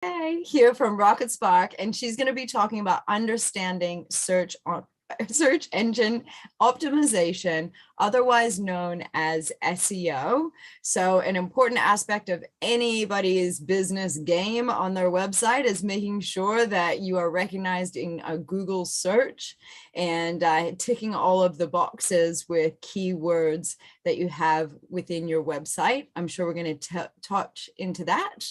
Here from RocketSpark, and she's going to be talking about understanding search engine optimization, otherwise known as SEO. So an important aspect of anybody's business game on their website is making sure that you are recognized in a Google search and ticking all of the boxes with keywords that you have within your website. I'm sure we're going to touch into that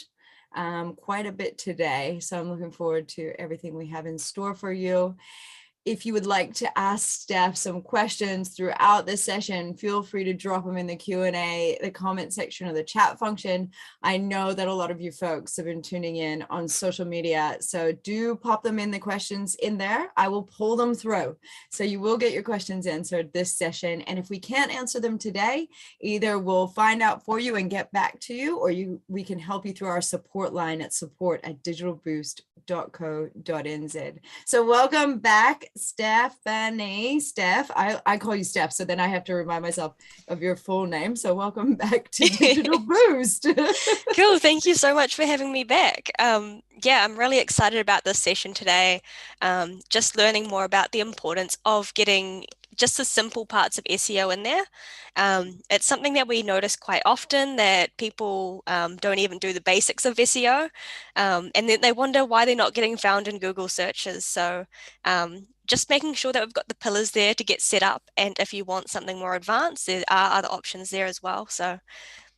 quite a bit today. So I'm looking forward to everything we have in store for you. If you would like to ask Steph some questions throughout this session, feel free to drop them in the Q&A, the comment section of the chat function. I know that a lot of you folks have been tuning in on social media, so do pop them in the questions in there. I will pull them through. So you will get your questions answered this session. And if we can't answer them today, either we'll find out for you and get back to you, or we can help you through our support line at support@digitalboost.co.nz. So welcome back, Stephanie. Steph, I call you Steph, so then I have to remind myself of your full name. So welcome back to Digital Boost. Cool. Thank you so much for having me back. Yeah, I'm really excited about this session today. Just learning more about the importance of getting just the simple parts of SEO in there. It's something that we notice quite often, that people don't even do the basics of SEO, and then they wonder why they're not getting found in Google searches. So just making sure that we've got the pillars there to get set up. And if you want something more advanced, there are other options there as well. So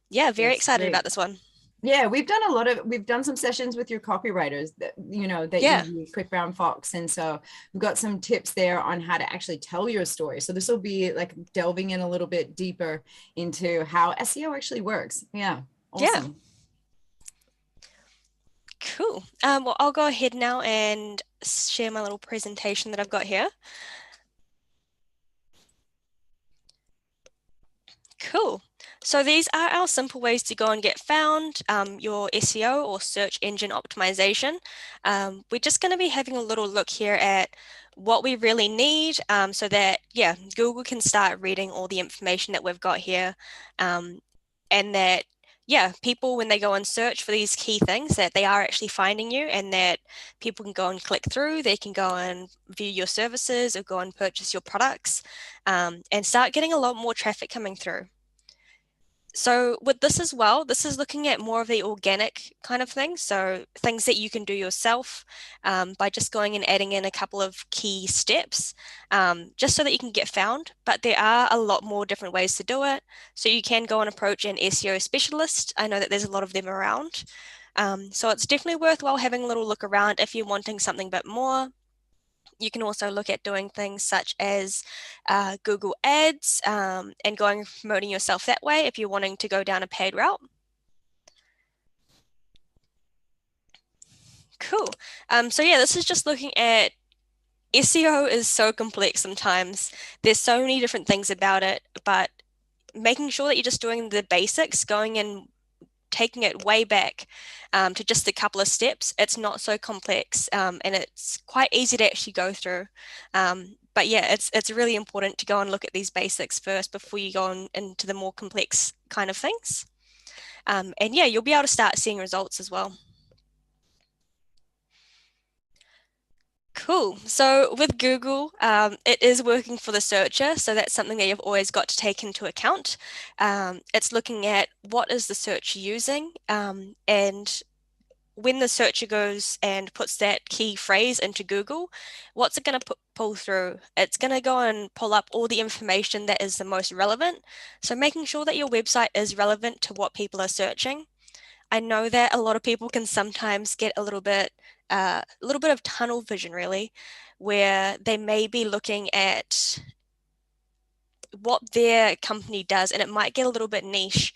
yeah, very excited about this one. Yeah, we've done some sessions with your copywriters that you use QuickBrown Fox, and so we've got some tips there on how to actually tell your story. So this will be like delving in a little bit deeper into how SEO actually works. Yeah, awesome. Yeah. Cool. Well, I'll go ahead now and share my little presentation that I've got here. Cool. So these are our simple ways to go and get found, your SEO or search engine optimization. We're just going to be having a little look here at what we really need so that, Google can start reading all the information that we've got here, and that, people, when they go and search for these key things, that they are actually finding you, and that people can go and click through, they can go and view your services or go and purchase your products, and start getting a lot more traffic coming through. So with this as well, this is looking at more of the organic kind of things. So things that you can do yourself by just going and adding in a couple of key steps, just so that you can get found. But there are a lot more different ways to do it. So you can go and approach an SEO specialist. I know that there's a lot of them around. So it's definitely worthwhile having a little look around if you're wanting something a bit more. You can also look at doing things such as Google Ads and going and promoting yourself that way if you're wanting to go down a paid route. Cool. So yeah, this is just looking at SEO is so complex sometimes. There's so many different things about it, but making sure that you're just doing the basics, going and taking it way back to just a couple of steps. It's not so complex, and it's quite easy to actually go through. But yeah, it's really important to go and look at these basics first before you go on into the more complex kind of things. And yeah, you'll be able to start seeing results as well. Cool. So with Google, it is working for the searcher. So that's something that you've always got to take into account. It's looking at what is the searcher using, and when the searcher goes and puts that key phrase into Google, what's it going to pull through? It's going to go and pull up all the information that is the most relevant. So making sure that your website is relevant to what people are searching. I know that a lot of people can sometimes get a little bit of tunnel vision, really, where they may be looking at what their company does, and it might get a little bit niche.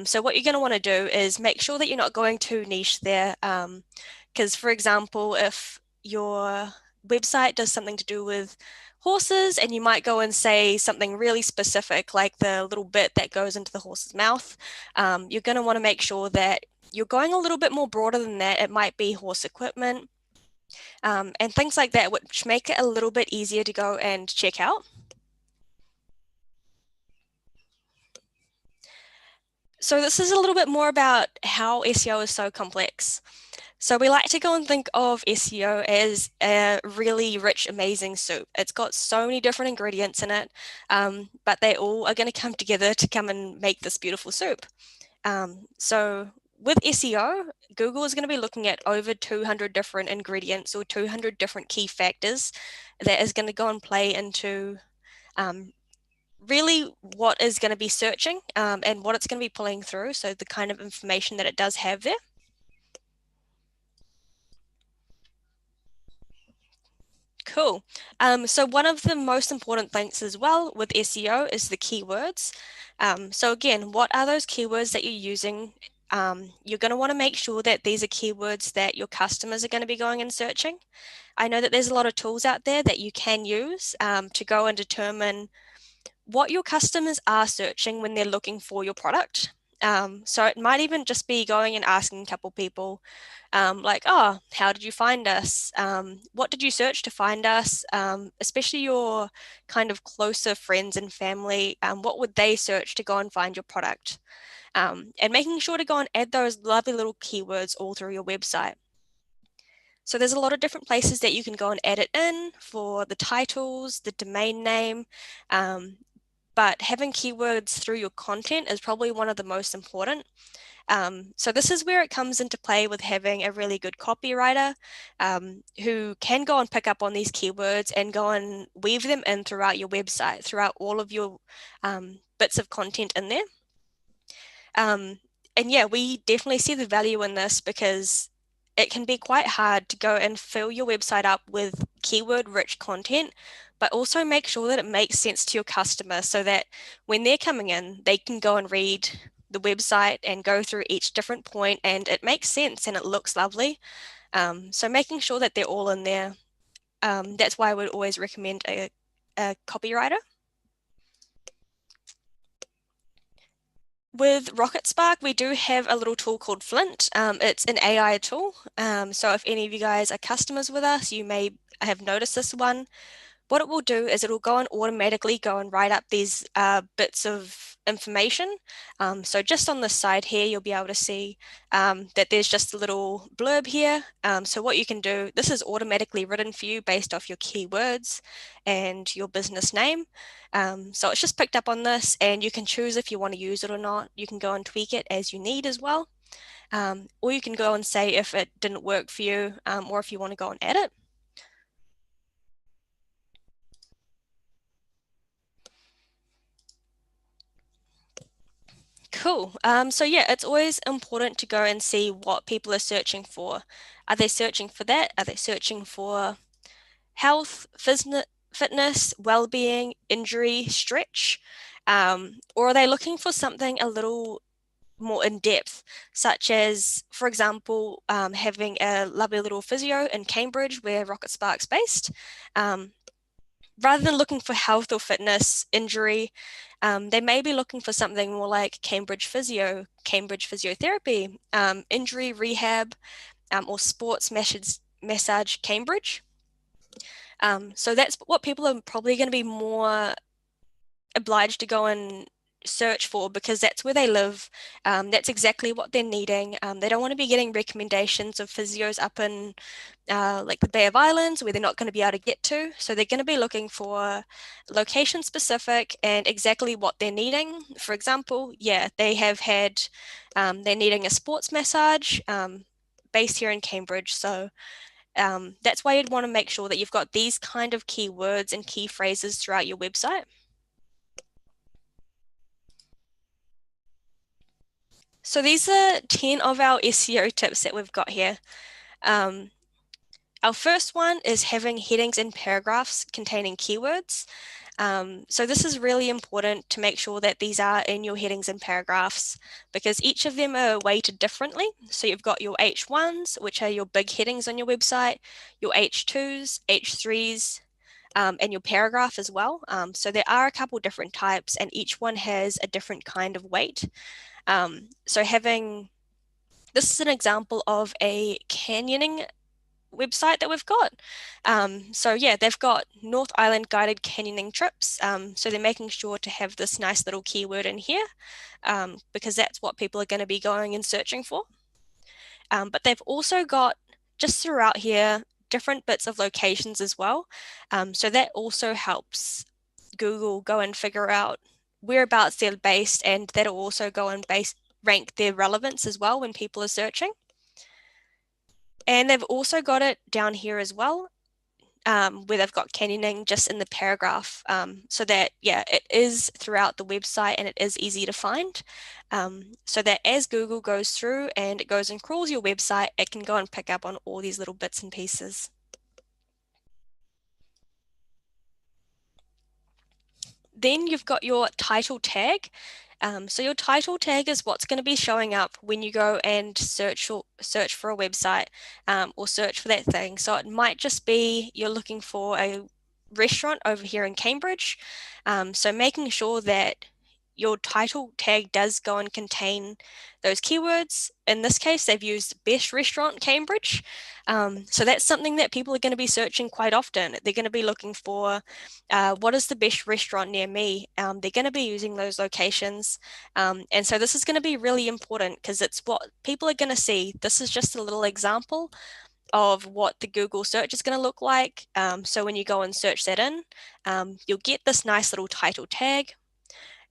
So what you're going to want to do is make sure that you're not going too niche there. Because, for example, if your website does something to do with horses, and you might go and say something really specific, like the little bit that goes into the horse's mouth, you're going to want to make sure that you're going a little bit more broader than that. It might be horse equipment, and things like that, which make it a little bit easier to go and check out. So this is a little bit more about how SEO is so complex. So we like to go and think of SEO as a really rich, amazing soup. It's got so many different ingredients in it, but they all are going to come together to come and make this beautiful soup. So with SEO, Google is going to be looking at over 200 different ingredients or 200 different key factors that is going to go and play into really what is going to be searching and what it's going to be pulling through. So the kind of information that it does have there. Cool. So one of the most important things as well with SEO is the keywords. So again, what are those keywords that you're using? You're going to want to make sure that these are keywords that your customers are going to be going and searching. I know that there's a lot of tools out there that you can use to go and determine what your customers are searching when they're looking for your product. So it might even just be going and asking a couple people like, oh, how did you find us? What did you search to find us? Especially your kind of closer friends and family, what would they search to go and find your product? And making sure to go and add those lovely little keywords all through your website. So there's a lot of different places that you can go and add it in for the titles, the domain name, but having keywords through your content is probably one of the most important. So this is where it comes into play with having a really good copywriter who can go and pick up on these keywords and go and weave them in throughout your website, throughout all of your bits of content in there. And yeah, we definitely see the value in this because it can be quite hard to go and fill your website up with keyword-rich content, but also make sure that it makes sense to your customer so that when they're coming in, they can go and read the website and go through each different point and it makes sense and it looks lovely. So making sure that they're all in there. That's why I would always recommend a copywriter. With RocketSpark, we do have a little tool called Flint. It's an AI tool. So if any of you guys are customers with us, you may have noticed this one. What it will do is it will go and automatically go and write up these bits of information. So just on this side here, you'll be able to see that there's just a little blurb here. So what you can do, this is automatically written for you based off your keywords and your business name. So it's just picked up on this and you can choose if you want to use it or not. You can go and tweak it as you need as well. Or you can go and say if it didn't work for you or if you want to go and edit. Cool. So yeah, it's always important to go and see what people are searching for. Are they searching for that? Are they searching for health, fitness, well-being, injury, stretch? Or are they looking for something a little more in depth, such as, for example, having a lovely little physio in Cambridge where RocketSpark's based? Rather than looking for health or fitness, injury, they may be looking for something more like Cambridge Physio, Cambridge Physiotherapy, injury rehab, or sports massage Cambridge. So that's what people are probably going to be more obliged to go and search for because that's where they live. That's exactly what they're needing. They don't want to be getting recommendations of physios up in like the Bay of Islands where they're not going to be able to get to. So they're going to be looking for location specific and exactly what they're needing. For example, yeah, they have had, they're needing a sports massage based here in Cambridge. So that's why you'd want to make sure that you've got these kind of keywords and key phrases throughout your website. So these are 10 of our SEO tips that we've got here. Our first one is having headings and paragraphs containing keywords. So this is really important to make sure that these are in your headings and paragraphs because each of them are weighted differently. So you've got your H1s, which are your big headings on your website, your H2s, H3s, and your paragraph as well. So there are a couple different types and each one has a different kind of weight. So this is an example of a canyoning website that we've got. So yeah, they've got North Island guided canyoning trips. So they're making sure to have this nice little keyword in here because that's what people are going to be going and searching for. But they've also got just throughout here different bits of locations as well. So that also helps Google go and figure out whereabouts they're based, and that'll also go and rank their relevance as well when people are searching. And they've also got it down here as well, where they've got canyoning just in the paragraph, so that, yeah, it is throughout the website and it is easy to find, so that as Google goes through and it goes and crawls your website, it can go and pick up on all these little bits and pieces. Then you've got your title tag. So your title tag is what's going to be showing up when you go and search for a website, or search for that thing. So it might just be you're looking for a restaurant over here in Cambridge. So making sure that your title tag does go and contain those keywords. In this case, they've used best restaurant Cambridge. So that's something that people are going to be searching quite often. They're going to be looking for what is the best restaurant near me. They're going to be using those locations. And so this is going to be really important because it's what people are going to see. This is just a little example of what the Google search is going to look like. So when you go and search that in, you'll get this nice little title tag.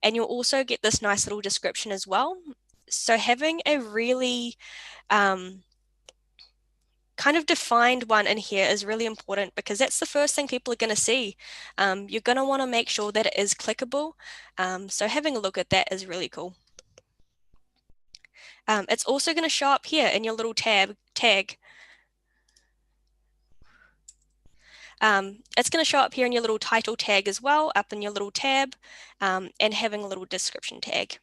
And you'll also get this nice little description as well. So having a really kind of defined one in here is really important because that's the first thing people are going to see. You're going to want to make sure that it is clickable. So having a look at that is really cool. It's also going to show up here in your little tag. It's going to show up here in your little title tag as well, up in your little tab, and having a little description tag.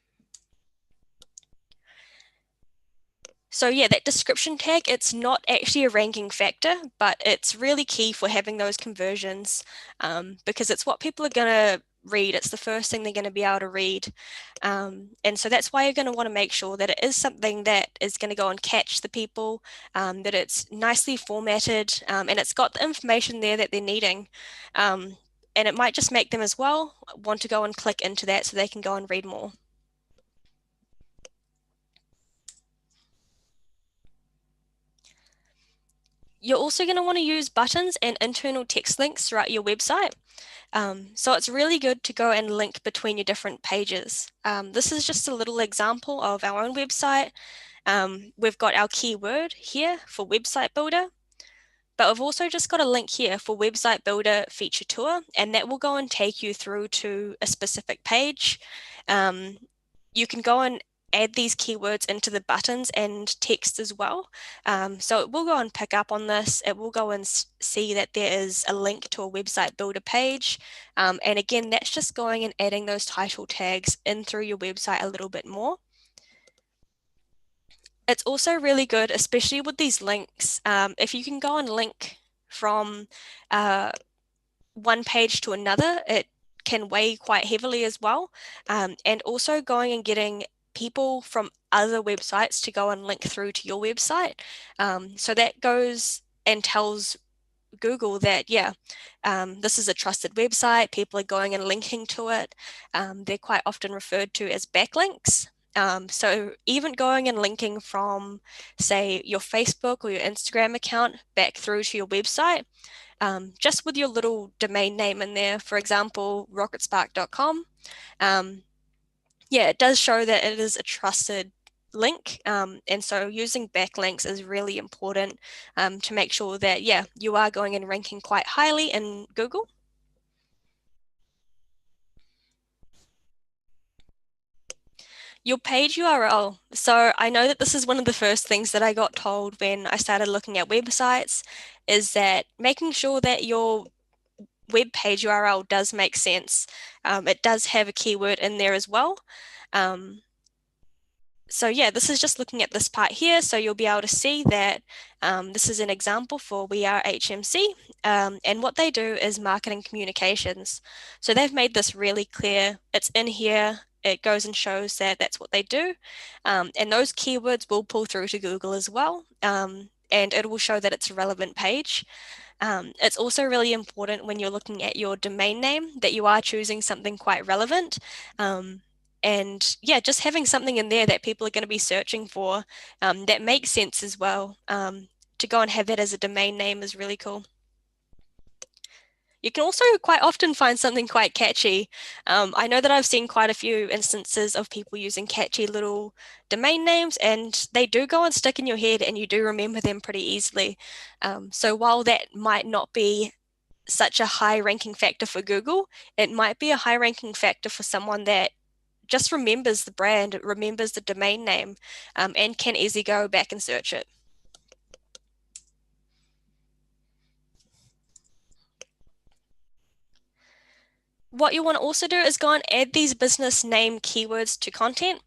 So yeah, that description tag, it's not actually a ranking factor, but it's really key for having those conversions, because it's what people are going to read. It's the first thing they're going to be able to read. And so that's why you're going to want to make sure that it is something that is going to go and catch the people, that it's nicely formatted, and it's got the information there that they're needing. And it might just make them as well want to go and click into that so they can go and read more. You're also going to want to use buttons and internal text links throughout your website. So it's really good to go and link between your different pages. This is just a little example of our own website. We've got our keyword here for website builder, but we've also just got a link here for website builder feature tour, and that will go and take you through to a specific page. You can go and add these keywords into the buttons and text as well. So it will go and pick up on this. It will go and see that there is a link to a website builder page. And again, that's just going and adding those title tags in through your website a little bit more. It's also really good, especially with these links, if you can go and link from one page to another, it can weigh quite heavily as well. And also going and getting people from other websites to go and link through to your website. So that goes and tells Google that, yeah, this is a trusted website, people are going and linking to it. They're quite often referred to as backlinks. So even going and linking from, say, your Facebook or your Instagram account back through to your website, just with your little domain name in there, for example, RocketSpark.com, yeah, it does show that it is a trusted link. And so using backlinks is really important to make sure that, yeah, you are going and ranking quite highly in Google. Your page URL. So I know that this is one of the first things that I got told when I started looking at websites, is that making sure that your web page URL does make sense. It does have a keyword in there as well. So yeah, this is just looking at this part here. So you'll be able to see that this is an example for We Are HMC. And what they do is marketing communications. So they've made this really clear. It's in here. It goes and shows that that's what they do. And those keywords will pull through to Google as well. And it will show that it's a relevant page. It's also really important when you're looking at your domain name that you are choosing something quite relevant. And yeah, just having something in there that people are going to be searching for that makes sense as well. To go and have that as a domain name is really cool. You can also quite often find something quite catchy. I know that I've seen quite a few instances of people using catchy little domain names, and they do go and stick in your head and you do remember them pretty easily. So while that might not be such a high ranking factor for Google, it might be a high ranking factor for someone that just remembers the brand, remembers the domain name, and can easily go back and search it. What you want to also do is go and add these business name keywords to content.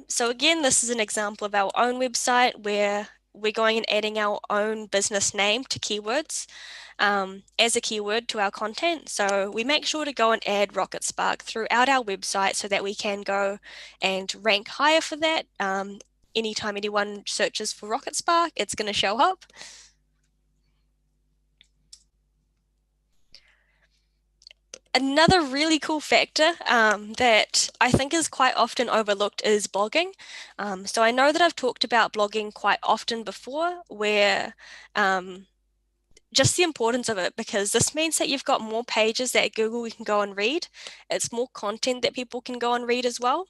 So again, this is an example of our own website where we're going and adding our own business name to keywords as a keyword to our content. So we make sure to go and add RocketSpark throughout our website so that we can go and rank higher for that. Anytime anyone searches for RocketSpark, it's going to show up. Another really cool factor that I think is quite often overlooked is blogging. So I know that I've talked about blogging quite often before, where just the importance of it, because this means that you've got more pages that Google can go and read. It's more content that people can go and read as well.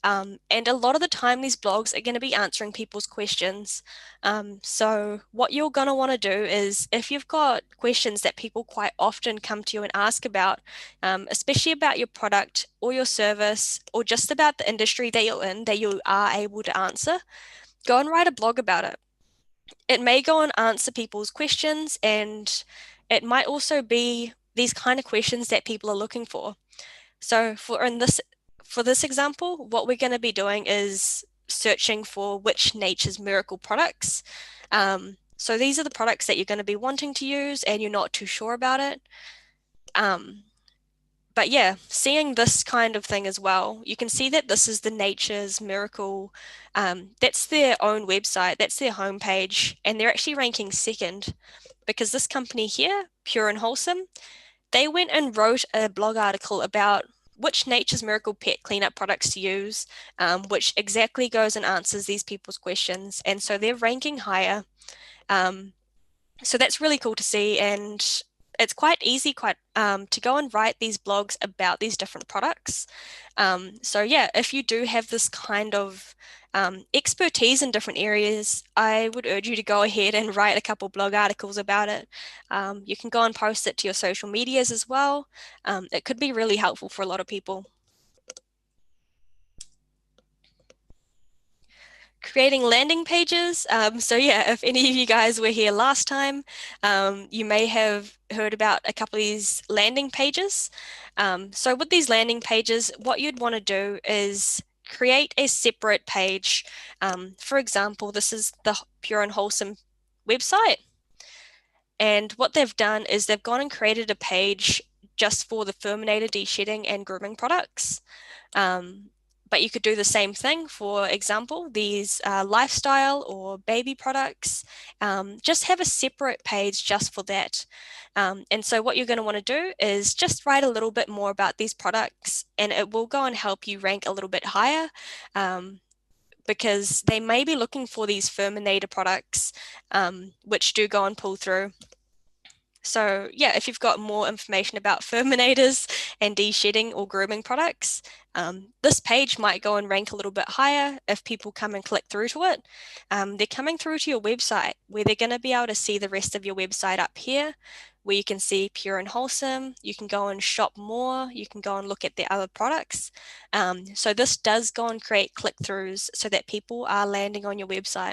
And a lot of the time, these blogs are going to be answering people's questions. So what you're going to want to do is, if you've got questions that people quite often come to you and ask about, especially about your product or your service, or just about the industry that you're in, that you are able to answer, go and write a blog about it. It may go and answer people's questions, and it might also be these kind of questions that people are looking for. So for this example, what we're going to be doing is searching for which nature's miracle products. So these are the products that you're going to be wanting to use and you're not too sure about it. But yeah, seeing this kind of thing as well, you can see that this is the nature's miracle. That's their own website, that's their homepage, and they're actually ranking second because this company here, Pure and Wholesome, they went and wrote a blog article about which Nature's Miracle pet cleanup products to use, which exactly goes and answers these people's questions. And so they're ranking higher. So that's really cool to see. And it's quite easy to go and write these blogs about these different products. So yeah, if you do have this kind of expertise in different areas, I would urge you to go ahead and write a couple blog articles about it. You can go and post it to your social medias as well. It could be really helpful for a lot of people. Creating landing pages. So yeah, if any of you guys were here last time, you may have heard about a couple of these landing pages. So with these landing pages, what you'd want to do is create a separate page. For example, this is the Pure and Wholesome website. And what they've done is they've gone and created a page just for the Furminator de-shedding and grooming products. But you could do the same thing, for example, these lifestyle or baby products. Just have a separate page just for that. And so what you're going to want to do is just write a little bit more about these products, and it will go and help you rank a little bit higher. Because they may be looking for these Furminator products, which do go and pull through. So yeah, if you've got more information about Furminators and de-shedding or grooming products, this page might go and rank a little bit higher if people come and click through to it. They're coming through to your website, where they're going to be able to see the rest of your website up here, where you can see Pure and Wholesome. You can go and shop more. You can go and look at the other products. So this does go and create click-throughs so that people are landing on your website.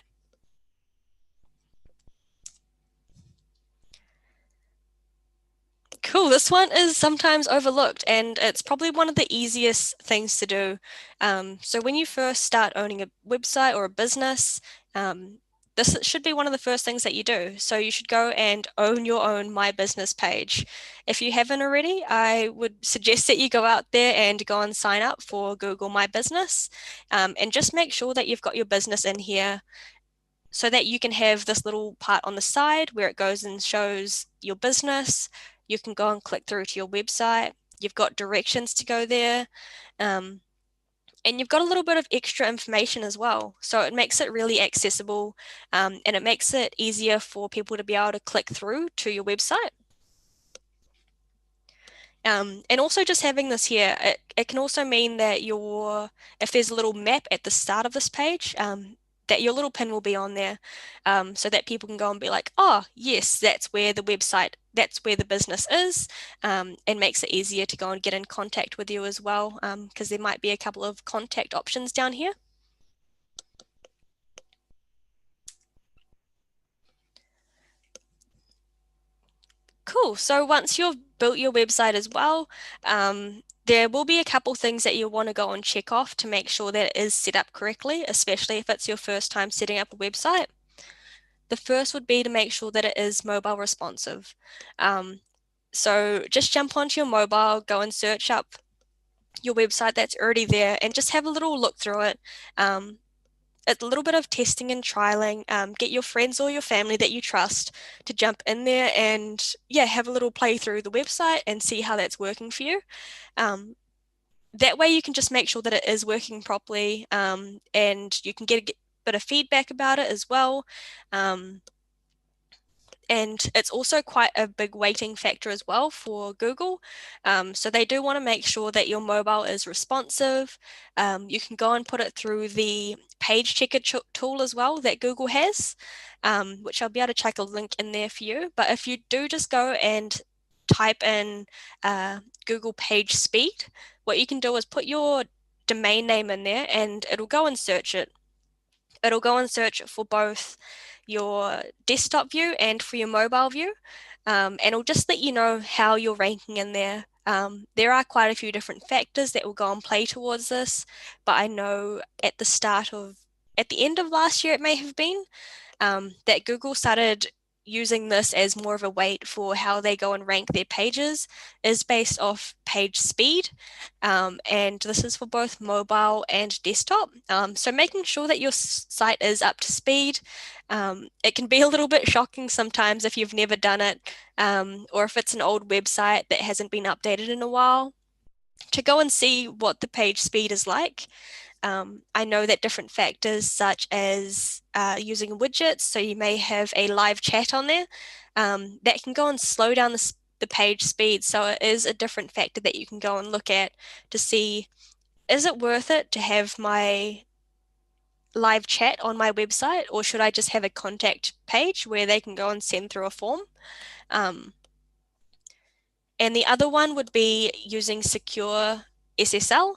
Cool. This one is sometimes overlooked, and it's probably one of the easiest things to do. So when you first start owning a website or a business, this should be one of the first things that you do. So you should go and own your own My Business page. If you haven't already, I would suggest that you go out there and go and sign up for Google My Business, and just make sure that you've got your business in here, so that you can have this little part on the side where it goes and shows your business. You can go and click through to your website. You've got directions to go there. And you've got a little bit of extra information as well. So it makes it really accessible, and it makes it easier for people to be able to click through to your website. And also just having this here, it can also mean that if there's a little map at the start of this page, that your little pin will be on there, so that people can go and be like, oh yes, that's where the business is, and makes it easier to go and get in contact with you as well, because there might be a couple of contact options down here. Cool. So once you've built your website as well, there will be a couple things that you'll want to go and check off to make sure that it is set up correctly, especially if it's your first time setting up a website. The first would be to make sure that it is mobile responsive. So just jump onto your mobile, go and search up your website that's already there and just have a little look through it. A little bit of testing and trialing, get your friends or your family that you trust to jump in there and have a little play through the website and see how that's working for you. That way you can just make sure that it is working properly, and you can get a bit of feedback about it as well. And it's also quite a big weighting factor as well for Google. So they do want to make sure that your mobile is responsive. You can go and put it through the page checker tool as well that Google has, which I'll be able to check a link in there for you. But if you do just go and type in Google page speed, what you can do is put your domain name in there and it'll go and search it. It'll go and search for both your desktop view and for your mobile view, and it'll just let you know how you're ranking in there. There are quite a few different factors that will go and play towards this, but I know at the end of last year it may have been, that Google started using this as more of a weight for how they go and rank their pages is based off page speed, and this is for both mobile and desktop. So making sure that your site is up to speed. It can be a little bit shocking sometimes if you've never done it, or if it's an old website that hasn't been updated in a while, to go and see what the page speed is like. I know that different factors such as using widgets, so you may have a live chat on there, that can go and slow down the page speed. So it is a different factor that you can go and look at to see, is it worth it to have my live chat on my website, or should I just have a contact page where they can go and send through a form? And the other one would be using secure SSL.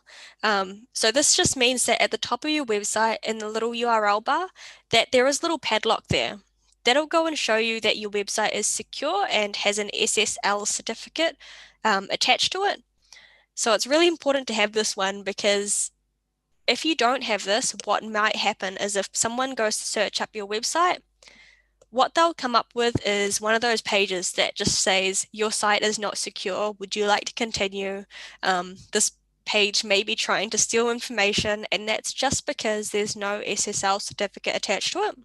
So this just means that at the top of your website in the little URL bar, that there is a little padlock there. That'll go and show you that your website is secure and has an SSL certificate attached to it. So it's really important to have this one, because if you don't have this, what might happen is if someone goes to search up your website, what they'll come up with is one of those pages that just says, your site is not secure. Would you like to continue? This page may be trying to steal information, and that's just because there's no SSL certificate attached to it.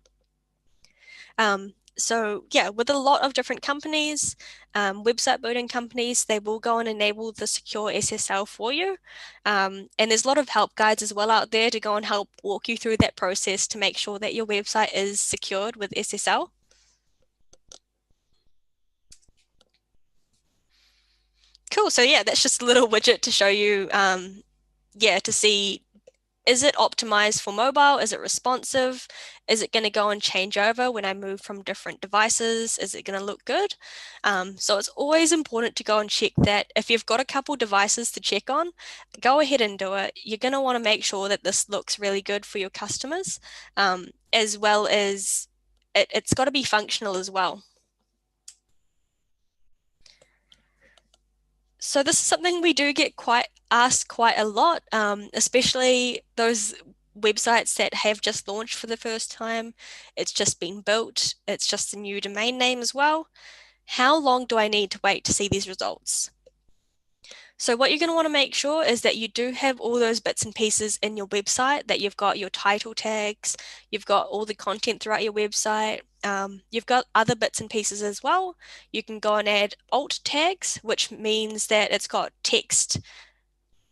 So yeah, with a lot of different companies, website building companies, they will go and enable the secure SSL for you. And there's a lot of help guides as well out there to go and help walk you through that process to make sure that your website is secured with SSL. Cool. So yeah, that's just a little widget to show you, to see, is it optimized for mobile? Is it responsive? Is it going to go and change over when I move from different devices? Is it going to look good? So it's always important to go and check that. If you've got a couple devices to check on, go ahead and do it. You're going to want to make sure that this looks really good for your customers, as well as it's got to be functional as well. So this is something we do get asked quite a lot, especially those websites that have just launched for the first time. It's just been built. It's just a new domain name as well. How long do I need to wait to see these results? So what you're going to want to make sure is that you do have all those bits and pieces in your website, that you've got your title tags, you've got all the content throughout your website, you've got other bits and pieces as well. You can go and add alt tags, which means that it's got text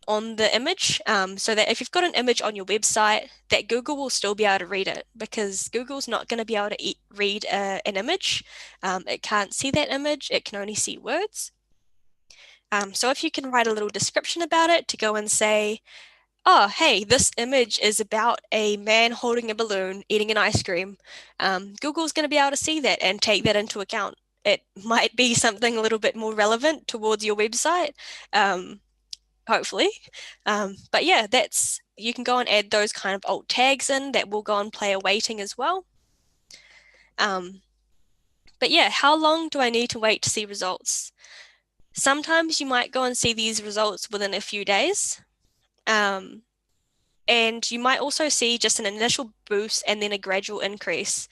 on the image, so that if you've got an image on your website, that Google will still be able to read it, because Google's not going to be able to read an image. It can't see that image, it can only see words. So if you can write a little description about it to go and say, oh, hey, this image is about a man holding a balloon eating an ice cream, Google's going to be able to see that and take that into account. It might be something a little bit more relevant towards your website, hopefully. But yeah, you can go and add those kind of alt tags in that will go and play a weighting as well. But yeah, how long do I need to wait to see results? Sometimes you might go and see these results within a few days. And you might also see just an initial boost and then a gradual increase.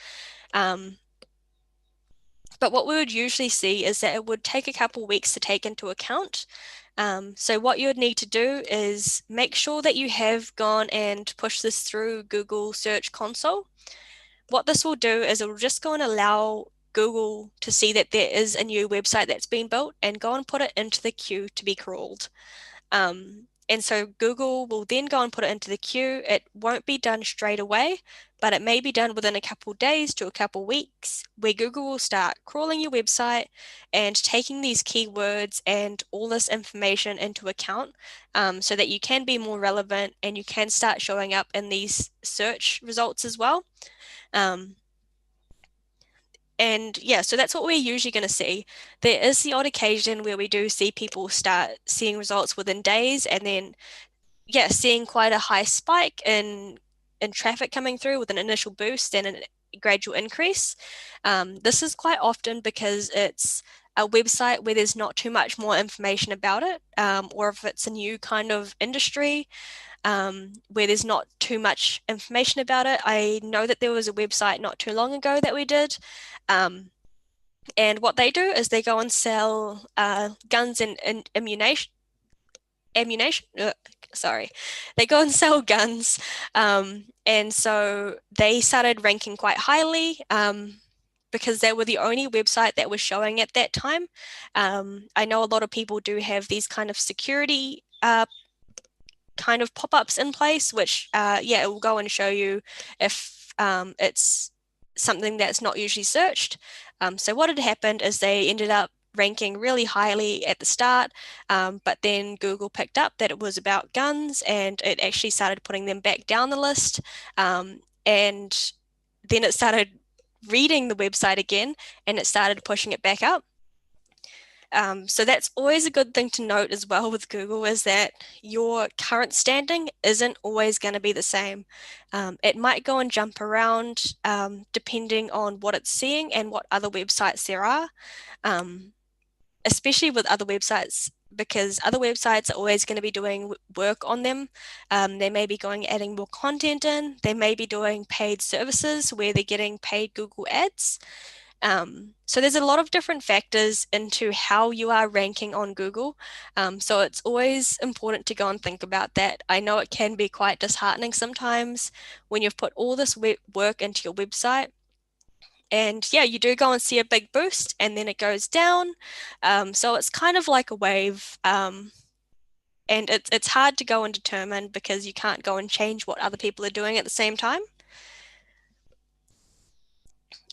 But what we would usually see is that it would take a couple weeks to take into account. So what you would need to do is make sure that you have gone and pushed this through Google Search Console. What this will do is it will just go and allow Google to see that there is a new website that's been built and go and put it into the queue to be crawled. And so Google will then go and put it into the queue. It won't be done straight away, but it may be done within a couple of days to a couple of weeks, where Google will start crawling your website and taking these keywords and all this information into account, so that you can be more relevant and you can start showing up in these search results as well. And yeah, so that's what we're usually going to see. There is the odd occasion where we do see people start seeing results within days, and then yeah, seeing quite a high spike in traffic coming through with an initial boost and a gradual increase. This is quite often because it's a website where there's not too much more information about it, or if it's a new kind of industry, where there's not too much information about it. I know that there was a website not too long ago that we did, and what they do is they go and sell guns and ammunition. They go and sell guns, and so they started ranking quite highly, because they were the only website that was showing at that time. I know a lot of people do have these kind of security kind of pop-ups in place, which yeah, it will go and show you if it's something that's not usually searched. So what had happened is they ended up ranking really highly at the start, but then Google picked up that it was about guns and it actually started putting them back down the list, and then it started reading the website again and it started pushing it back up. So that's always a good thing to note as well with Google, is that your current standing isn't always going to be the same. It might go and jump around depending on what it's seeing and what other websites there are, especially with other websites, because other websites are always going to be doing work on them. They may be adding more content in, they may be doing paid services where they're getting paid Google ads. So there's a lot of different factors into how you are ranking on Google. So it's always important to go and think about that. I know it can be quite disheartening sometimes when you've put all this work into your website, and yeah, you do go and see a big boost and then it goes down. So it's kind of like a wave. And it's hard to go and determine because you can't go and change what other people are doing at the same time.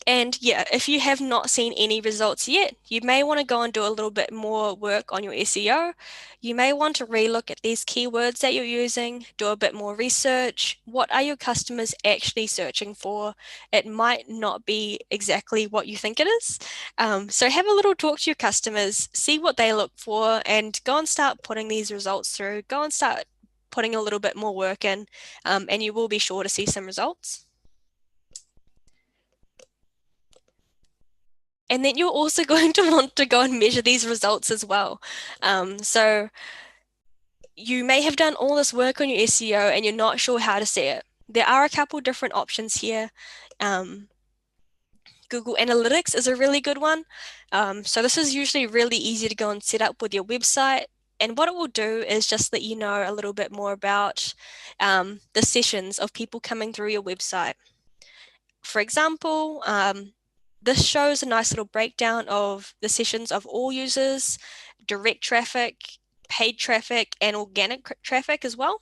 And yeah, if you have not seen any results yet, you may want to go and do a little bit more work on your SEO. You may want to relook at these keywords that you're using, do a bit more research. What are your customers actually searching for? It might not be exactly what you think it is. So have a little talk to your customers, see what they look for, and go and start putting these results through. Go and start putting a little bit more work in, and you will be sure to see some results. And then you're also going to want to go and measure these results as well. So you may have done all this work on your SEO and you're not sure how to see it. There are a couple different options here. Google Analytics is a really good one. So this is usually really easy to go and set up with your website. And what it will do is just let you know a little bit more about the sessions of people coming through your website. For example, this shows a nice little breakdown of the sessions of all users, direct traffic, paid traffic and organic traffic as well.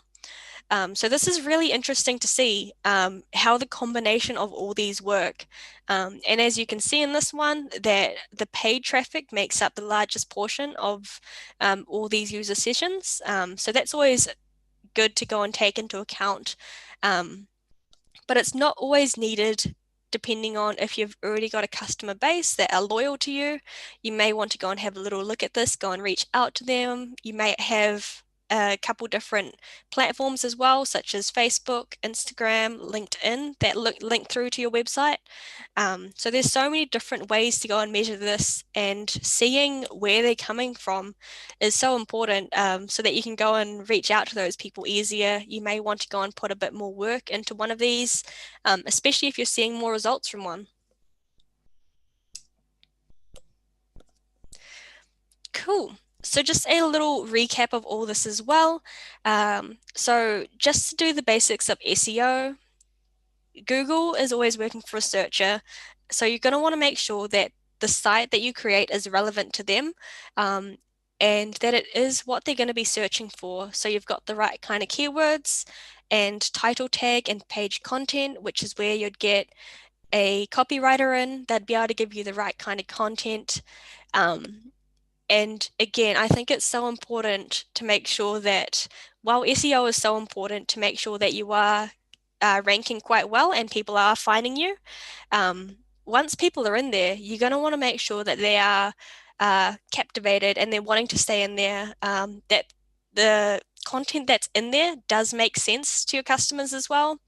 So this is really interesting to see how the combination of all these work. And as you can see in this one, that the paid traffic makes up the largest portion of all these user sessions. So that's always good to go and take into account. But it's not always needed depending on if you've already got a customer base that are loyal to you. You may want to go and have a little look at this, go and reach out to them. You may have a couple different platforms as well, such as Facebook, Instagram, LinkedIn, that link through to your website. So there's so many different ways to go and measure this, and seeing where they're coming from is so important, so that you can go and reach out to those people easier. You may want to go and put a bit more work into one of these, especially if you're seeing more results from one. Cool. So just a little recap of all this as well. So just to do the basics of SEO, Google is always working for a searcher. So you're going to want to make sure that the site that you create is relevant to them, and that it is what they're going to be searching for. So you've got the right kind of keywords and title tag and page content, which is where you'd get a copywriter in that'd be able to give you the right kind of content. And again, I think it's so important to make sure that while SEO is so important, to make sure that you are ranking quite well and people are finding you. Once people are in there, you're going to want to make sure that they are captivated and they're wanting to stay in there, that the content that's in there does make sense to your customers as well.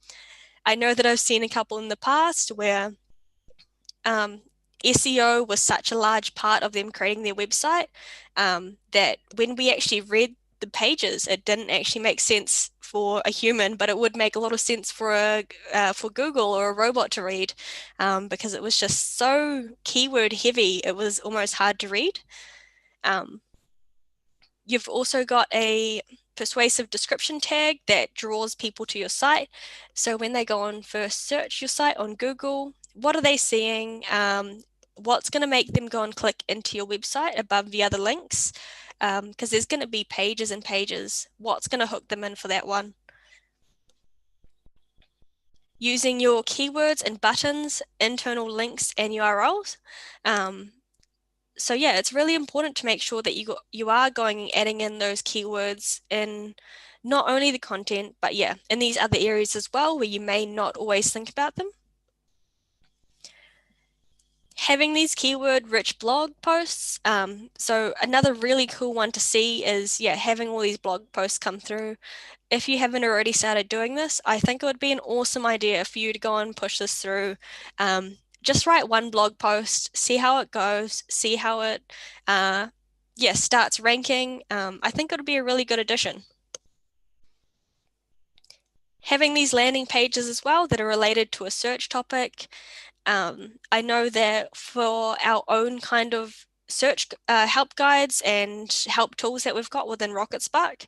I know that I've seen a couple in the past where SEO was such a large part of them creating their website, that when we actually read the pages, it didn't actually make sense for a human, but it would make a lot of sense for Google or a robot to read, because it was just so keyword heavy. It was almost hard to read. You've also got a persuasive description tag that draws people to your site. So when they go and first search your site on Google, what are they seeing? What's going to make them go and click into your website above the other links? Because there's going to be pages and pages. What's going to hook them in for that one? Using your keywords and buttons, internal links, and URLs. So yeah, it's really important to make sure that you are going and adding in those keywords in not only the content, but yeah, in these other areas as well where you may not always think about them. Having these keyword-rich blog posts. So another really cool one to see is, yeah, having all these blog posts come through. If you haven't already started doing this, I think it would be an awesome idea for you to go and push this through. Just write one blog post, see how it goes, see how it starts ranking. I think it would be a really good addition. Having these landing pages as well that are related to a search topic. I know that for our own kind of search help guides and help tools that we've got within RocketSpark,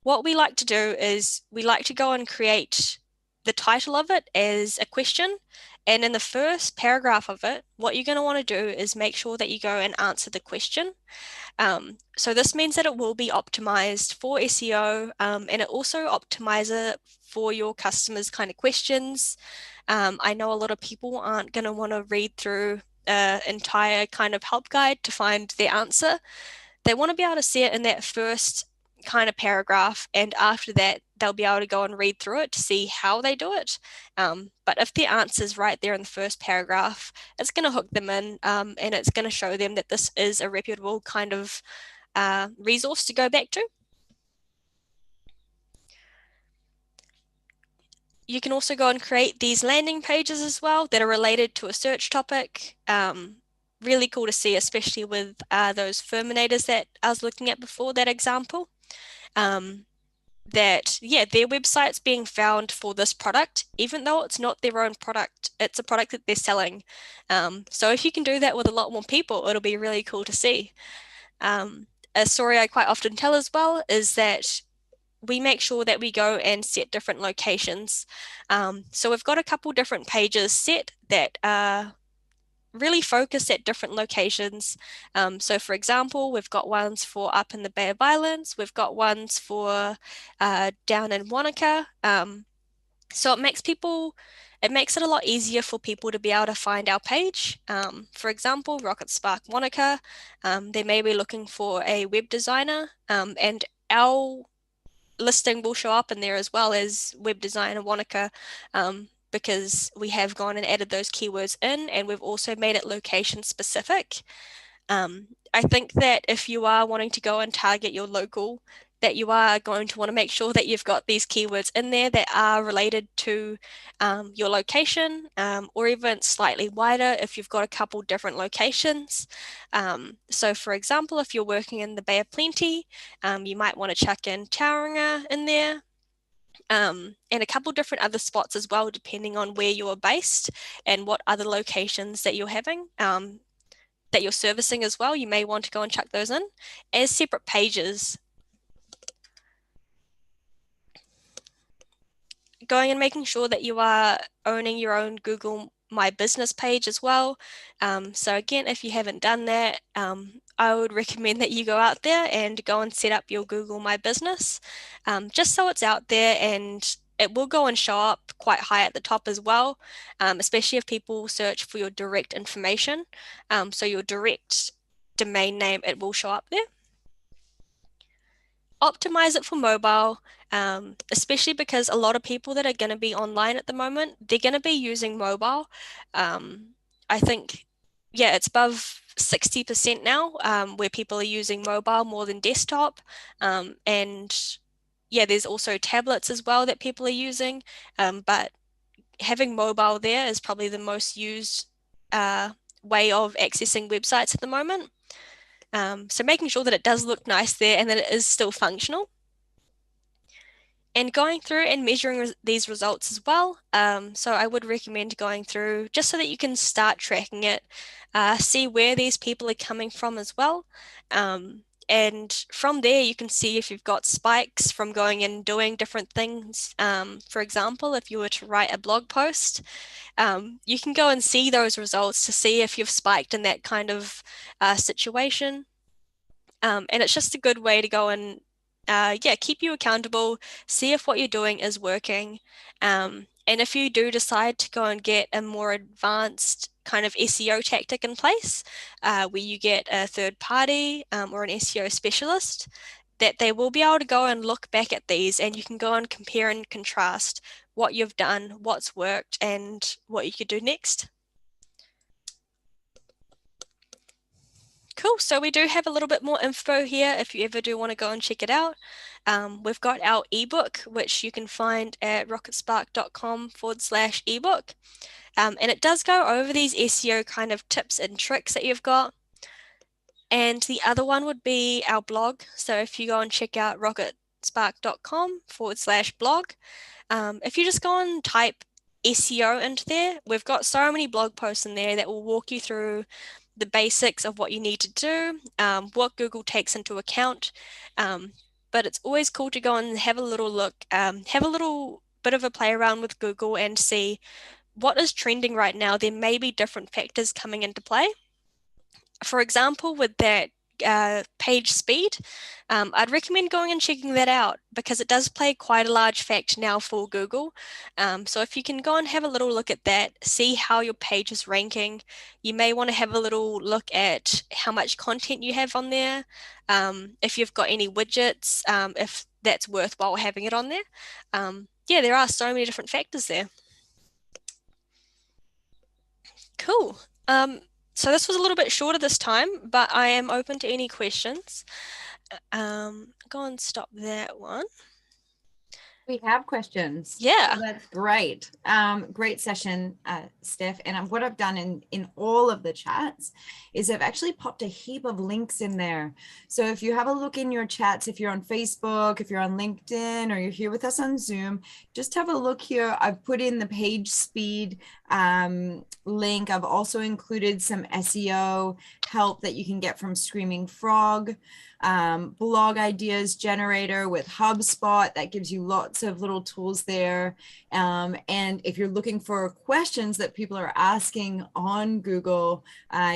what we like to do is we like to go and create the title of it as a question. And in the first paragraph of it, what you're going to want to do is make sure that you go and answer the question. So this means that it will be optimized for SEO, and it also optimizes for your customers' kind of questions. I know a lot of people aren't going to want to read through an entire kind of help guide to find their answer. They want to be able to see it in that first kind of paragraph, and after that they'll be able to go and read through it to see how they do it. But if the answer's right there in the first paragraph, it's going to hook them in, and it's going to show them that this is a reputable kind of resource to go back to. You can also go and create these landing pages as well that are related to a search topic. Really cool to see, especially with those Furminators that I was looking at before, that example. That, yeah, their website's being found for this product, even though it's not their own product, it's a product that they're selling. So if you can do that with a lot more people, it'll be really cool to see. A story I quite often tell as well is that we make sure that we go and set different locations. So we've got a couple different pages set that are really focused at different locations. So for example, we've got ones for up in the Bay of Islands, we've got ones for down in Wanaka. So it makes it a lot easier for people to be able to find our page. For example, RocketSpark Wanaka, they may be looking for a web designer, and our listing will show up in there as well as web designer Wanaka, because we have gone and added those keywords in, and we've also made it location specific. I think that if you are wanting to go and target your local, that you are going to want to make sure that you've got these keywords in there that are related to your location, or even slightly wider if you've got a couple different locations. So for example, if you're working in the Bay of Plenty, you might want to chuck in Tauranga in there. And a couple different other spots as well, depending on where you're based and what other locations that you're having. That you're servicing as well, you may want to go and chuck those in as separate pages. Going and making sure that you are owning your own Google My Business page as well. So again, if you haven't done that, I would recommend that you go out there and go and set up your Google My Business, just so it's out there, and it will go and show up quite high at the top as well, especially if people search for your direct information. So your direct domain name, it will show up there. Optimize it for mobile, especially because a lot of people that are going to be online at the moment, they're going to be using mobile. I think, yeah, it's above 60% now, where people are using mobile more than desktop. And yeah, there's also tablets as well that people are using, but having mobile there is probably the most used way of accessing websites at the moment. So making sure that it does look nice there and that it is still functional. And going through and measuring these results as well. So I would recommend going through just so that you can start tracking it, see where these people are coming from as well. And from there, you can see if you've got spikes from going and doing different things. For example, if you were to write a blog post, you can go and see those results to see if you've spiked in that kind of situation. And it's just a good way to go and keep you accountable, see if what you're doing is working. And if you do decide to go and get a more advanced kind of SEO tactic in place, where you get a third party or an SEO specialist, that they will be able to go and look back at these, and you can go and compare and contrast what you've done, what's worked, and what you could do next. Cool, so we do have a little bit more info here if you ever do want to go and check it out. We've got our ebook, which you can find at rocketspark.com/ebook. And it does go over these SEO kind of tips and tricks that you've got. And the other one would be our blog. So if you go and check out rocketspark.com/blog, if you just go and type SEO into there, we've got so many blog posts in there that will walk you through the basics of what you need to do, what Google takes into account. But it's always cool to go and have a little look, have a little bit of a play around with Google and see what is trending right now. There may be different factors coming into play. For example, with that page speed, I'd recommend going and checking that out because it does play quite a large factor now for Google. So if you can go and have a little look at that, see how your page is ranking. You may want to have a little look at how much content you have on there, if you've got any widgets, if that's worthwhile having it on there. Yeah, there are so many different factors there. Cool. So this was a little bit shorter this time, but I am open to any questions. Go and stop that one. We have questions. Yeah. So that's great. Great session, Steph. And what I've done in all of the chats is I've actually popped a heap of links in there. So if you have a look in your chats, if you're on Facebook, if you're on LinkedIn, or you're here with us on Zoom, just have a look here. I've put in the page speed link. I've also included some SEO help that you can get from Screaming Frog, blog ideas generator with HubSpot that gives you lots of little tools there. And if you're looking for questions that people are asking on Google,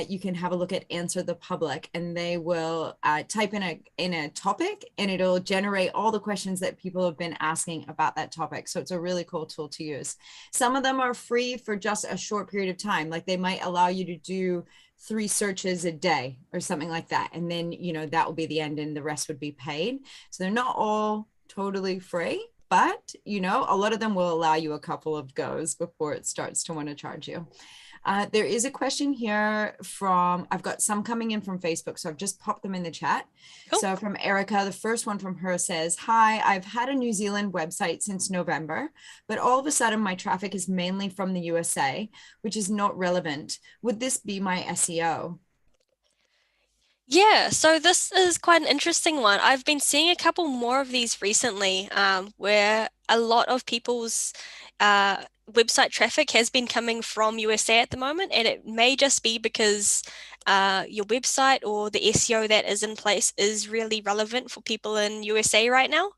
you can have a look at Answer the Public, and they will type in a topic, and it'll generate all the questions that people have been asking about that topic. So it's a really cool tool to use. Some of them are free for just a short period of time. Like they might allow you to do 3 searches a day or something like that. And then, that will be the end and the rest would be paid. So they're not all totally free, but, a lot of them will allow you a couple of goes before it starts to want to charge you. There is a question here I've got some coming in from Facebook, so I've just popped them in the chat. Cool. So from Erica, the first one from her says, hi, I've had a New Zealand website since November, but all of a sudden my traffic is mainly from the USA, which is not relevant. Would this be my SEO? Yeah, so this is quite an interesting one. I've been seeing a couple more of these recently, where a lot of people's website traffic has been coming from USA at the moment, and it may just be because your website or the SEO that is in place is really relevant for people in USA right now.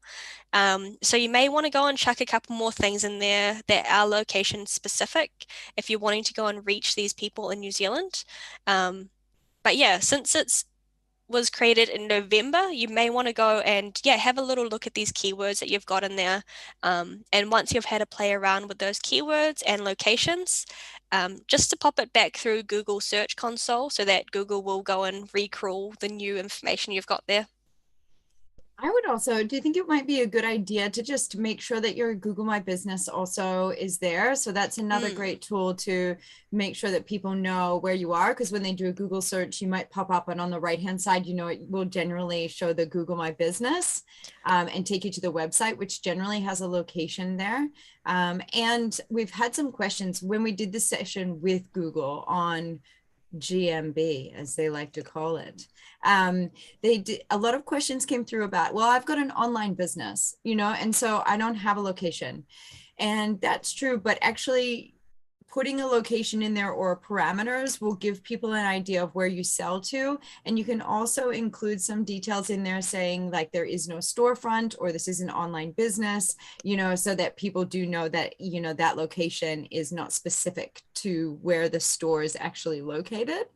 So you may want to go and chuck a couple more things in there that are location specific if you're wanting to go and reach these people in New Zealand. But yeah, since it's was created in November, you may want to go and have a little look at these keywords that you've got in there. And once you've had a play around with those keywords and locations, just to pop it back through Google Search Console so that Google will go and recrawl the new information you've got there. I would also, do you think it might be a good idea to just make sure that your Google My Business also is there? So that's another great tool to make sure that people know where you are, because when they do a Google search, you might pop up, and on the right-hand side, it will generally show the Google My Business and take you to the website, which generally has a location there. And we've had some questions when we did the session with Google on GMB, as they like to call it. A lot of questions came through about, well, I've got an online business, and so I don't have a location. And that's true, but actually putting a location in there or parameters will give people an idea of where you sell to. And you can also include some details in there saying like there is no storefront, or this is an online business, so that people do know that, that location is not specific to where the store is actually located.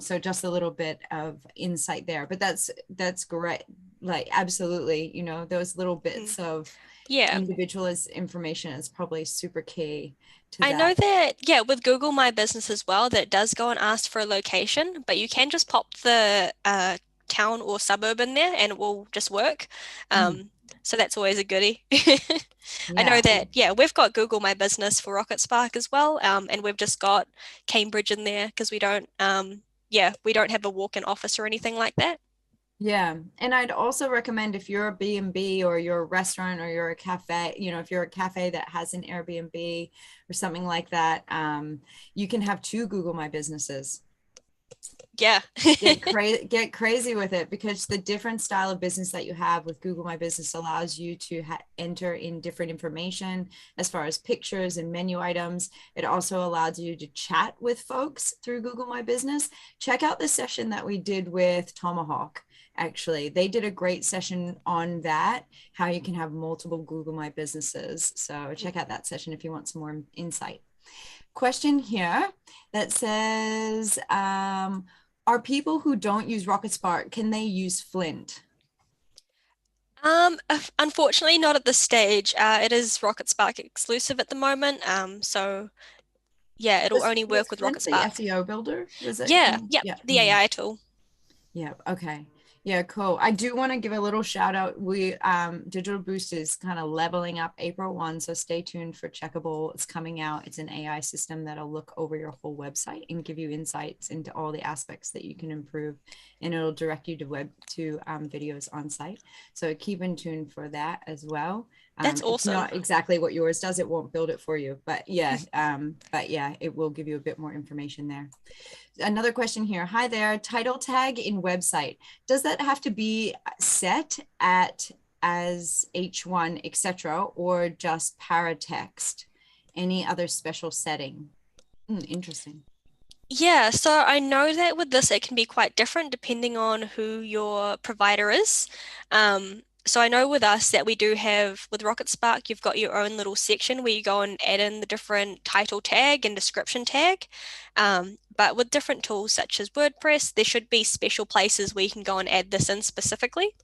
So just a little bit of insight there, but that's great. Like, absolutely, those little bits of individualist information is probably super key. I know that, with Google My Business as well, that does go and ask for a location, but you can just pop the town or suburb in there and it will just work. So that's always a goodie. I know that, we've got Google My Business for RocketSpark as well, and we've just got Cambridge in there because we don't have a walk-in office or anything like that. Yeah. And I'd also recommend, if you're a B&B or you're a restaurant or you're a cafe, if you're a cafe that has an Airbnb or something like that, you can have 2 Google My Businesses. Yeah. Get crazy with it, because the different style of business that you have with Google My Business allows you to enter in different information as far as pictures and menu items. It also allows you to chat with folks through Google My Business. Check out the session that we did with Tomahawk. Actually, they did a great session on that, how you can have multiple Google My Businesses. So check out that session if you want some more insight. Question here that says, are people who don't use RocketSpark, can they use Flint? Unfortunately, not at this stage. It is RocketSpark exclusive at the moment. So yeah, it'll only work with Flint RocketSpark. the SEO builder, was it? Yeah, the AI tool. Yeah, okay. Yeah, cool. I do want to give a little shout out. We Digital Boost is kind of leveling up April 1, so stay tuned for Checkable. It's coming out. It's an AI system that'll look over your whole website and give you insights into all the aspects that you can improve, and it'll direct you to videos on site. So keep in tune for that as well. That's awesome. It's not exactly what yours does. It won't build it for you, but yeah, it will give you a bit more information there. Another question here. Hi there. Title tag in website. Does that have to be set as H1, etc., or just paratext? Any other special setting? Interesting. Yeah, so I know that with this, it can be quite different depending on who your provider is. So I know with us that we do have, with RocketSpark, you've got your own little section where you go and add in the different title tag and description tag. But with different tools such as WordPress, there should be special places where you can go and add this in specifically.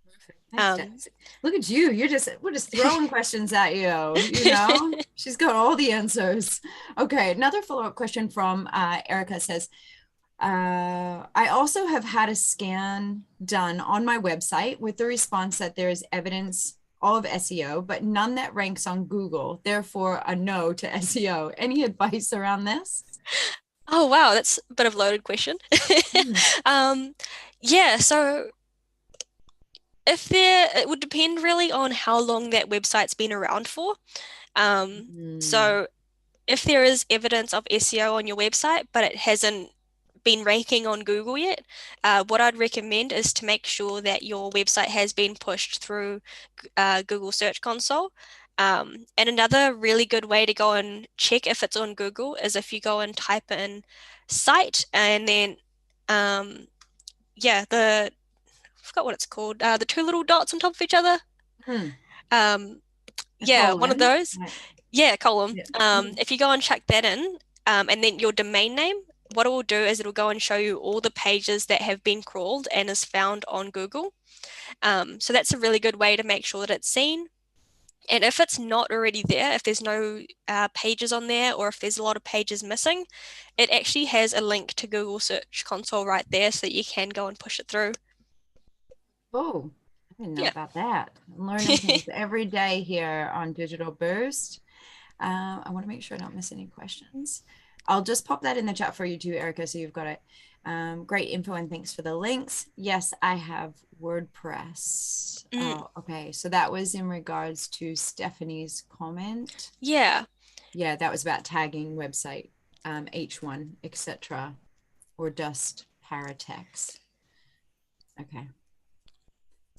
Perfect. Thanks, Steph. Um, Look at you. We're just throwing questions at you, She's got all the answers. Okay, another follow-up question from Erica says, I also have had a scan done on my website with the response that there is evidence of SEO, but none that ranks on Google. Therefore, a no to SEO. Any advice around this? oh, wow, that's a bit of a loaded question. Hmm. Um, yeah, so it would depend really on how long that website's been around for. Hmm. So if there is evidence of SEO on your website, but it hasn't been ranking on Google yet, what I'd recommend is to make sure that your website has been pushed through Google Search Console. And another really good way to go and check if it's on Google is if you go and type in site and then, um, yeah, I forgot what it's called, the two little dots on top of each other. Hmm. Um, A yeah, one of colon. those. Right. Yeah, column. Yeah. Hmm. If you go and check that in, and then your domain name, what it will do is it'll go and show you all the pages that have been crawled and is found on Google. So that's a really good way to make sure that it's seen. And if it's not already there, if there's no pages on there, or if there's a lot of pages missing, it actually has a link to Google Search Console right there so that you can go and push it through. Oh, I didn't know Yeah. about that. I'm learning things every day here on Digital Boost. I want to make sure I don't miss any questions. I'll just pop that in the chat for you too, Erica, so you've got it. Great info and thanks for the links. Yes, I have WordPress. Mm, Oh, okay. So that was in regards to Stephanie's comment. yeah. Yeah, that was about tagging website, H1, etc., or just paratext. Okay.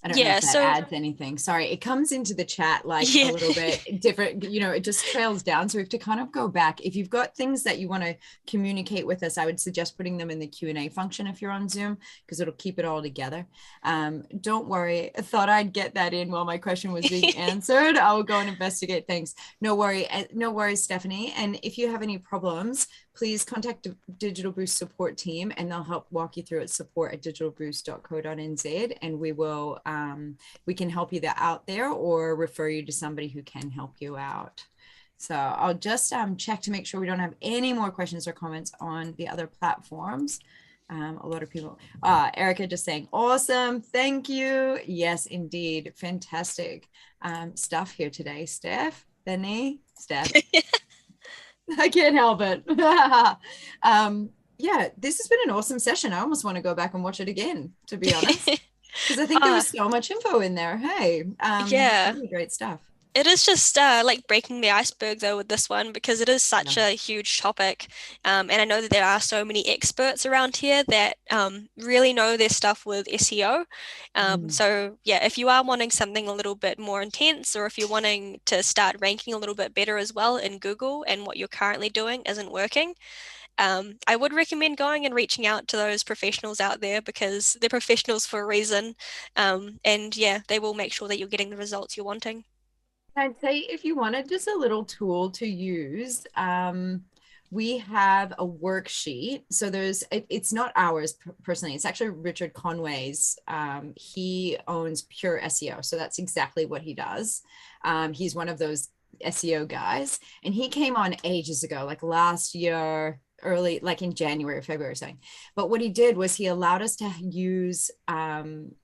I don't know Yeah. if that So, adds anything. Sorry, it comes into the chat like a yeah. little bit different, it just trails down. So we have to kind of go back. If you've got things that you want to communicate with us, I would suggest putting them in the Q&A function if you're on Zoom, because it'll keep it all together. Don't worry. I thought I'd get that in while my question was being answered. I'll go and investigate things. No worries, Stephanie. And if you have any problems, please contact the Digital Boost support team and they'll help walk you through at support@digitalboost.co.nz, and we can help you out there or refer you to somebody who can help you out. So I'll just check to make sure we don't have any more questions or comments on the other platforms. A lot of people, Erica just saying, awesome, thank you. Yes, indeed, fantastic stuff here today, Steph, Benny, Steph. I can't help it. Yeah, this has been an awesome session. I almost want to go back and watch it again, to be honest, because I think there Uh, was so much info in there. Hey, yeah. really great stuff. It is just like breaking the iceberg though with this one because it is Yeah. such a huge topic. And I know that there are so many experts around here that really know their stuff with SEO. Mm. So yeah, if you are wanting something a little bit more intense, or if you're wanting to start ranking a little bit better as well in Google and what you're currently doing isn't working, I would recommend going and reaching out to those professionals out there because they're professionals for a reason. And yeah, they will make sure that you're getting the results you're wanting. I'd say if you wanted just a little tool to use, we have a worksheet. So it's not ours personally. It's actually Richard Conway's. He owns Pure SEO. So that's exactly what he does. He's one of those SEO guys. And he came on ages ago, like last year, early, like in January or February or something. But what he did was he allowed us to use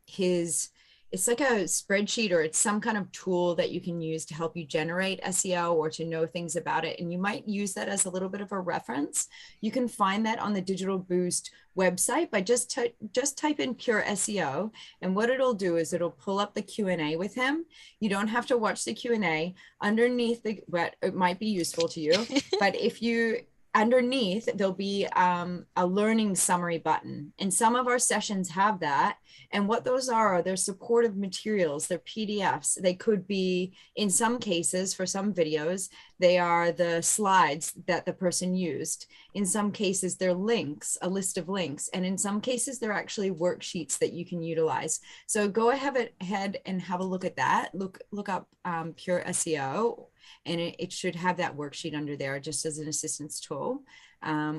his, it's like a spreadsheet, or it's some kind of tool that you can use to help you generate SEO or to know things about it. And you might use that as a little bit of a reference. You can find that on the Digital Boost website by just type in Pure SEO. And what it'll do is it'll pull up the Q&A with him. You don't have to watch the Q&A underneath but it might be useful to you. But if you underneath there'll be a learning summary button, and some of our sessions have that. And what those are they're supportive materials, they're PDFs. They could be, in some cases, for some videos, they are the slides that the person used. In some cases, they're links, a list of links, and in some cases, they're actually worksheets that you can utilize. So go ahead and have a look at that. Look up Pure SEO, and it should have that worksheet under there just as an assistance tool.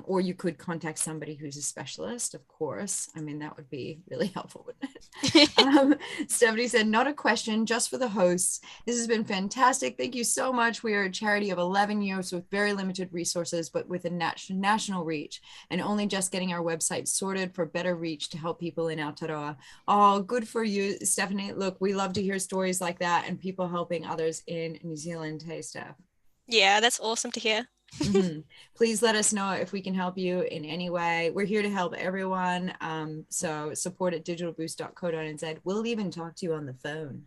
Or you could contact somebody who's a specialist, of course. I mean, that would be really helpful, wouldn't it? Stephanie said, not a question, just for the hosts. This has been fantastic. Thank you so much. We are a charity of 11 years with very limited resources, but with a national reach, and only just getting our website sorted for better reach to help people in Aotearoa. Oh, good for you, Stephanie. Look, we love to hear stories like that and people helping others in New Zealand. Hey, Steph. Yeah, that's awesome to hear. Please let us know if we can help you in any way. We're here to help everyone. So support at digitalboost.co.nz. We'll even talk to you on the phone.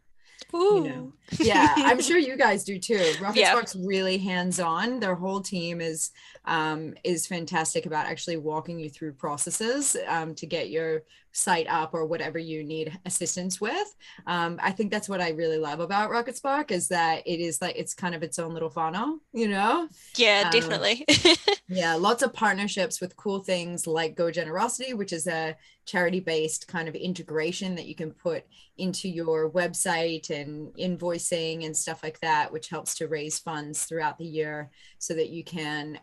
Ooh. Yeah, I'm sure you guys do too. RocketSpark's really hands-on. Their whole team is fantastic about actually walking you through processes to get your site up or whatever you need assistance with. I think that's what I really love about RocketSpark, is that it is like, it's kind of its own little funnel, Yeah, definitely. Yeah, lots of partnerships with cool things like Go Generosity, which is a charity-based kind of integration that you can put into your website and invoicing and stuff like that, which helps to raise funds throughout the year so that you can,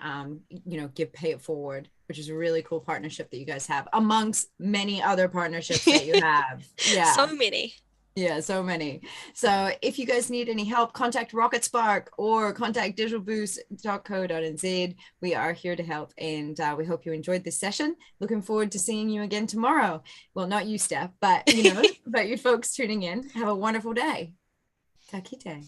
pay it forward, which is a really cool partnership that you guys have amongst many other partnerships that you have. Yeah. So many. Yeah, so many. So if you guys need any help, contact RocketSpark or contact digitalboost.co.nz. We are here to help, and we hope you enjoyed this session. Looking forward to seeing you again tomorrow. Well, not you, Steph, but but you folks tuning in. Have a wonderful day. Ka kite.